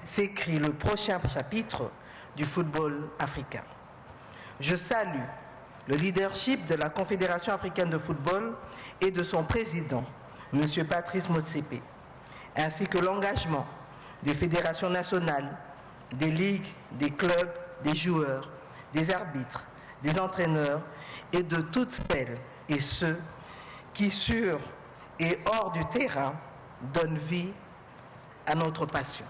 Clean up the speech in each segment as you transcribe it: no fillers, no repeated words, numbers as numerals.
s'écrit le prochain chapitre du football africain. Je salue le leadership de la Confédération africaine de football et de son président, M. Patrice Motsepe, ainsi que l'engagement des fédérations nationales, des ligues, des clubs, des joueurs, des arbitres, des entraîneurs et de toutes celles et ceux qui, sur et hors du terrain, donnent vie à notre passion.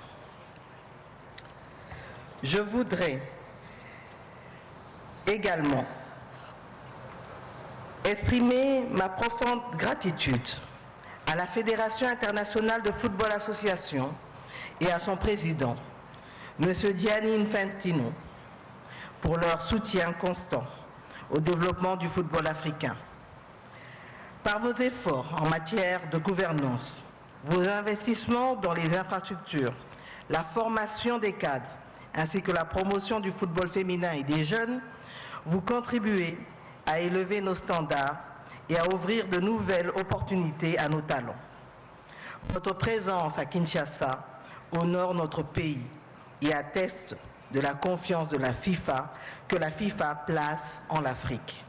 Je voudrais également exprimer ma profonde gratitude à la Fédération internationale de football association et à son président, M. Gianni Infantino, pour leur soutien constant au développement du football africain. Par vos efforts en matière de gouvernance, vos investissements dans les infrastructures, la formation des cadres, ainsi que la promotion du football féminin et des jeunes, vous contribuez à élever nos standards et à ouvrir de nouvelles opportunités à nos talents. Votre présence à Kinshasa honore notre pays et atteste de la confiance de la FIFA que la FIFA place en l'Afrique.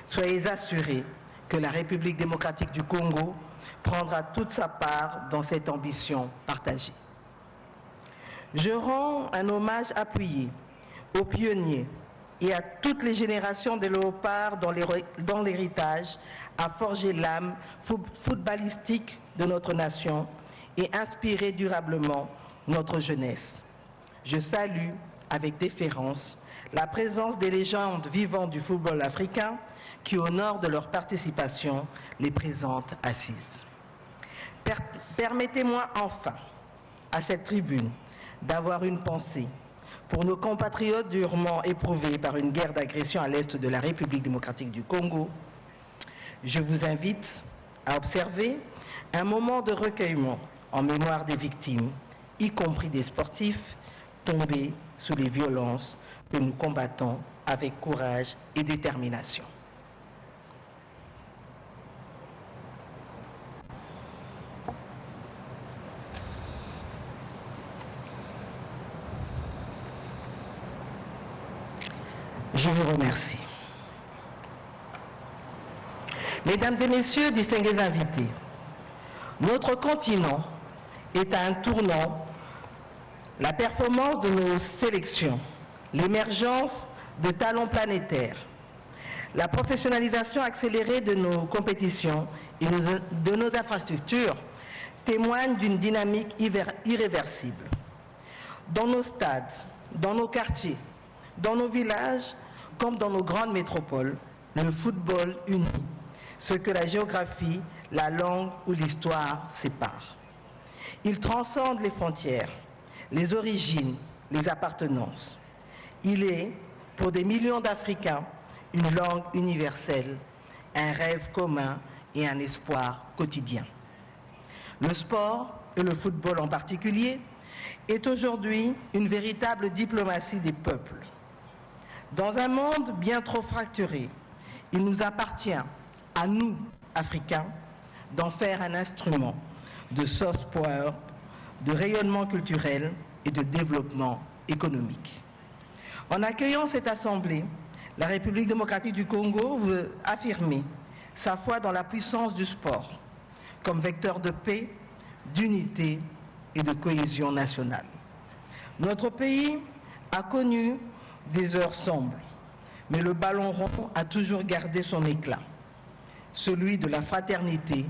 Soyez assurés que la République démocratique du Congo prendra toute sa part dans cette ambition partagée. Je rends un hommage appuyé aux pionniers et à toutes les générations de léopards dont l'héritage a forgé l'âme footballistique de notre nation et inspiré durablement notre jeunesse. Je salue avec déférence la présence des légendes vivantes du football africain qui, au nord de leur participation, les présentent assises. Permettez-moi enfin, à cette tribune, d'avoir une pensée pour nos compatriotes durement éprouvés par une guerre d'agression à l'est de la République démocratique du Congo. Je vous invite à observer un moment de recueillement en mémoire des victimes, y compris des sportifs tombés sous les violences que nous combattons avec courage et détermination. Je vous remercie. Mesdames et messieurs, distingués invités, notre continent est à un tournant. La performance de nos sélections, l'émergence de talents planétaires, la professionnalisation accélérée de nos compétitions et de nos infrastructures témoignent d'une dynamique irréversible. Dans nos stades, dans nos quartiers, dans nos villages, comme dans nos grandes métropoles, le football unit ce que la géographie, la langue ou l'histoire séparent. Il transcende les frontières, les origines, les appartenances. Il est, pour des millions d'Africains, une langue universelle, un rêve commun et un espoir quotidien. Le sport, et le football en particulier, est aujourd'hui une véritable diplomatie des peuples. Dans un monde bien trop fracturé, il nous appartient, à nous, Africains, d'en faire un instrument de soft power, de rayonnement culturel et de développement économique. En accueillant cette assemblée, la République démocratique du Congo veut affirmer sa foi dans la puissance du sport comme vecteur de paix, d'unité et de cohésion nationale. Notre pays a connu des heures sombres, mais le ballon rond a toujours gardé son éclat, celui de la fraternité,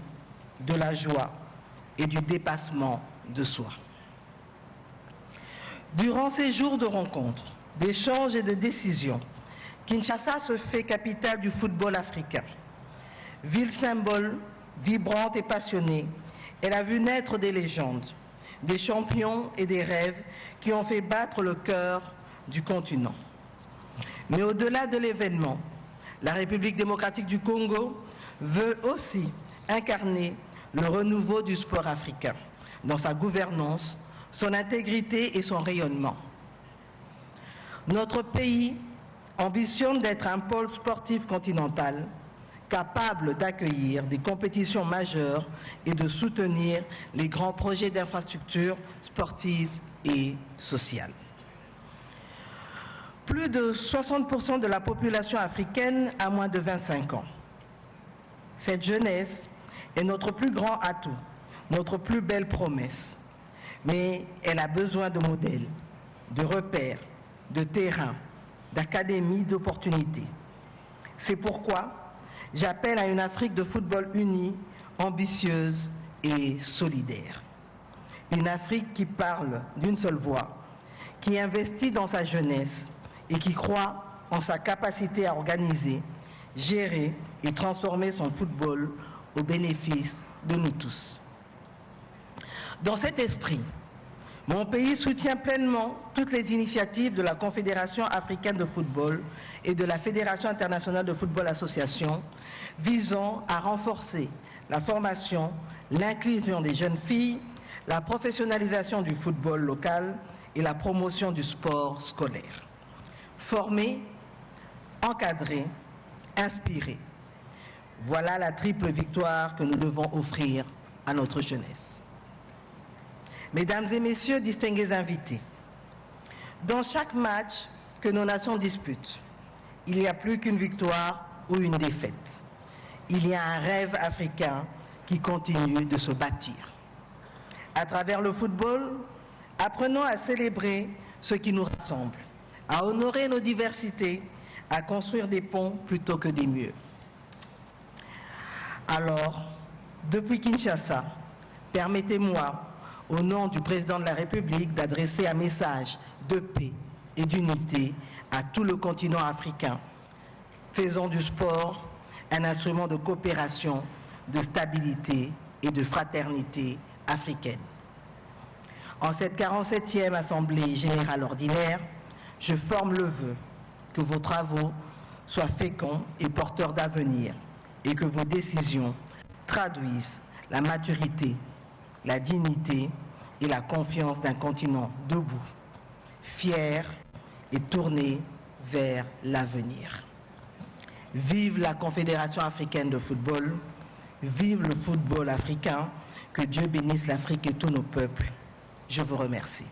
de la joie et du dépassement de soi. Durant ces jours de rencontres, d'échanges et de décisions, Kinshasa se fait capitale du football africain. Ville symbole, vibrante et passionnée, elle a vu naître des légendes, des champions et des rêves qui ont fait battre le cœur du continent. Mais au-delà de l'événement, la République démocratique du Congo veut aussi incarner le renouveau du sport africain dans sa gouvernance, son intégrité et son rayonnement. Notre pays ambitionne d'être un pôle sportif continental capable d'accueillir des compétitions majeures et de soutenir les grands projets d'infrastructures sportives et sociales. Plus de 60% de la population africaine a moins de 25 ans. Cette jeunesse est notre plus grand atout, notre plus belle promesse. Mais elle a besoin de modèles, de repères, de terrains, d'académies, d'opportunités. C'est pourquoi j'appelle à une Afrique de football unie, ambitieuse et solidaire. Une Afrique qui parle d'une seule voix, qui investit dans sa jeunesse et qui croit en sa capacité à organiser, gérer et transformer son football au bénéfice de nous tous. Dans cet esprit, mon pays soutient pleinement toutes les initiatives de la Confédération africaine de football et de la Fédération internationale de football association visant à renforcer la formation, l'inclusion des jeunes filles, la professionnalisation du football local et la promotion du sport scolaire. Former, encadrer, inspirer. Voilà la triple victoire que nous devons offrir à notre jeunesse. Mesdames et messieurs, distingués invités, dans chaque match que nos nations disputent, il n'y a plus qu'une victoire ou une défaite. Il y a un rêve africain qui continue de se bâtir. À travers le football, apprenons à célébrer ce qui nous rassemble, à honorer nos diversités, à construire des ponts plutôt que des murs. Alors, depuis Kinshasa, permettez-moi, au nom du président de la République, d'adresser un message de paix et d'unité à tout le continent africain. Faisons du sport un instrument de coopération, de stabilité et de fraternité africaine. En cette 47e Assemblée générale ordinaire, je forme le vœu que vos travaux soient féconds et porteurs d'avenir et que vos décisions traduisent la maturité, la dignité et la confiance d'un continent debout, fier et tourné vers l'avenir. Vive la Confédération africaine de football, vive le football africain, que Dieu bénisse l'Afrique et tous nos peuples. Je vous remercie.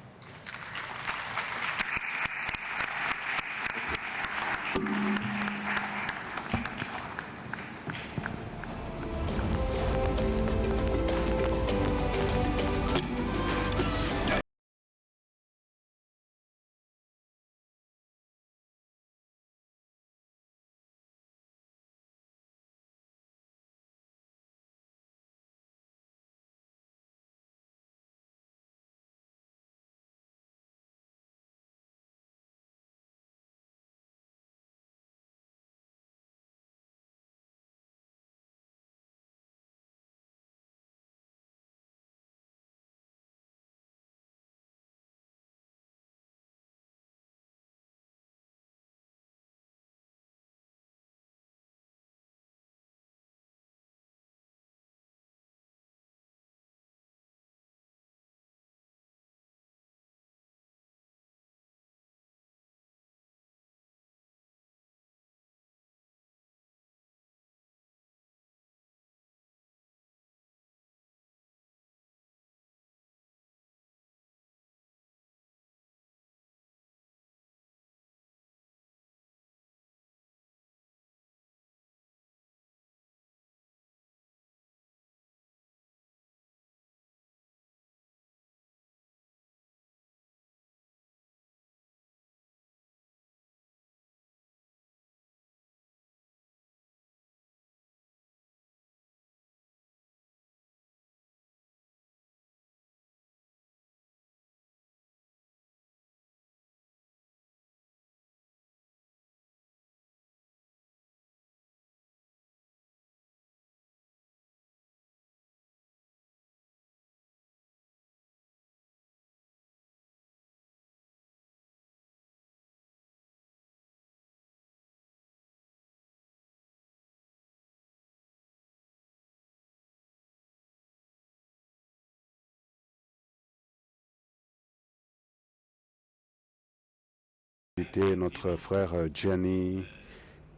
Notre frère Gianni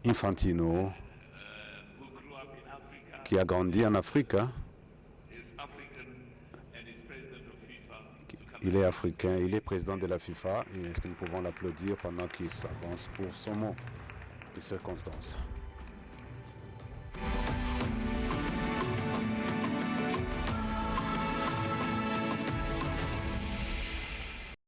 Infantino qui a grandi en Afrique. Hein. Il est africain, il est président de la FIFA. Et est-ce que nous pouvons l'applaudir pendant qu'il s'avance pour son mot de circonstance?